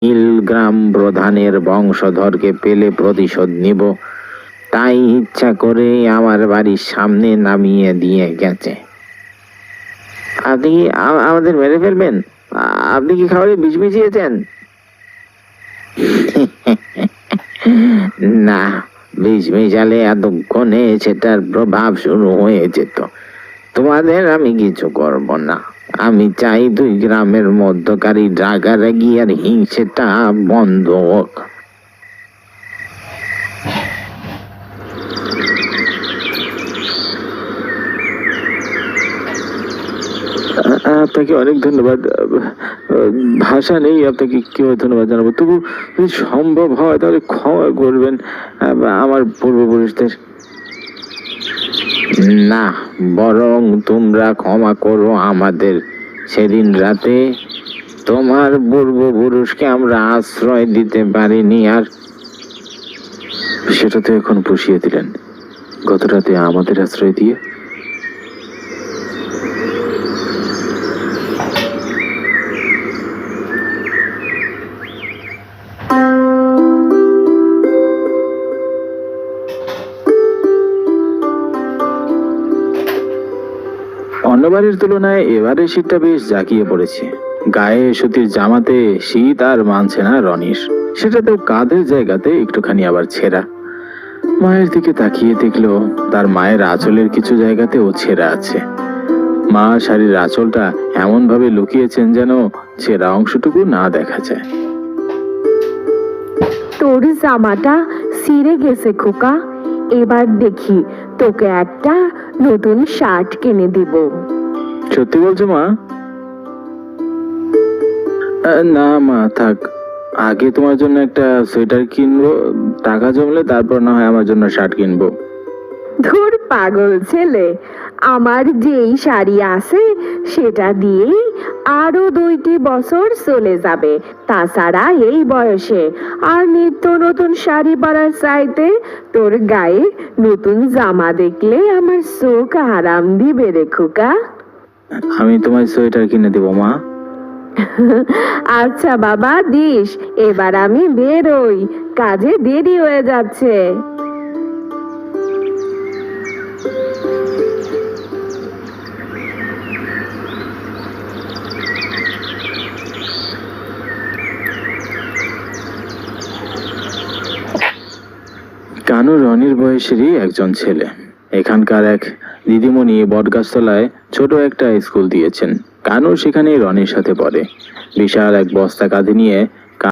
গ্রাম প্রধানের বংশধরকে পেলে প্রতিশোধ নিব, তাই ইচ্ছা করে আমার বাড়ির সামনে নামিয়ে দিয়ে গেছে। আপনি কি আমাদের মেরে ফেলবেন? আপনি কি খাবারে বিষ মিশিয়েছেন? না, বিষ মিশালে এতক্ষণে সেটার প্রভাব শুরু হয়ে যেত। তোমাদের আমি কিছু করব না। আমি চাই দুই গ্রামের মধ্যকারী রাগারাগি আর হিংসেটা বন্ধ হোক। আপনাকে অনেক ধন্যবাদ। ভাষা নেই আপনাকে কিভাবে ধন্যবাদ জানাবো। তবু যদি সম্ভব হয় তাহলে ক্ষমা করবেন আমার পূর্বপুরুষদের। না, বরং তোমরা ক্ষমা করো আমাদের। সেদিন রাতে তোমার পূর্বপুরুষকে আমরা আশ্রয় দিতে পারিনি, আর সেটা তো এখন পুষিয়ে দিলেন, গত রাতে আমাদের আশ্রয় দিয়ে। অন্যবারের তুলনায় এবারে শীতটা বেশ জাঁকিয়ে পড়েছে। গায়ে সুতির জামাতে শীত আর মানছে না রনির। সেটাতেও কাঁধের জায়গাতে একটুখানি আবার ছেঁড়া। মায়ের দিকে তাকিয়ে দেখলো তার মায়ের আঁচলের কিছু জায়গাতেও ছেঁড়া আছে। মা শাড়ির আঁচলটা এমন ভাবে লুকিয়েছেন যেন ছেঁড়া অংশটুকু না দেখা যায়। তোর জামাটা ছিঁড়ে গেছে খোকা, এবার দেখি তোকে একটা নতুন শার্ট কিনে দিব। সত্যি বলছো মা? না মা, থাক। আগে তোমার জন্য একটা সোয়েটার কিনবো, টাকা জমলে তারপর না হয় আমার জন্য শার্ট কিনবো। ধুর পাগল ছেলে, আমার যেই শাড়ি আছে সেটা দিয়েই আরো 2টি বছর চলে যাবে। তাছাড়া এই বয়সে আর নিত্য নতুন শাড়ি পরার চাইতে তোর গায়ে নতুন জামা দেখলে আমার চোখ আরাম দিবে রে খোকা। আমি তোমায় সোয়েটার কিনে দেবো মা। আচ্ছা বাবা, দিস। এবার আমি বেরোই, কাজে দেরি হয়ে যাচ্ছে। কানু রনির বয়সেরই একজন ছেলে। এখানকার এক দিদিমণি বটগাছতলায় ছোট একটা স্কুল দিয়েছেন। কানু সেখানে রনির সাথে পড়ে। বিশাল এক বস্তা কাঁধে নিয়ে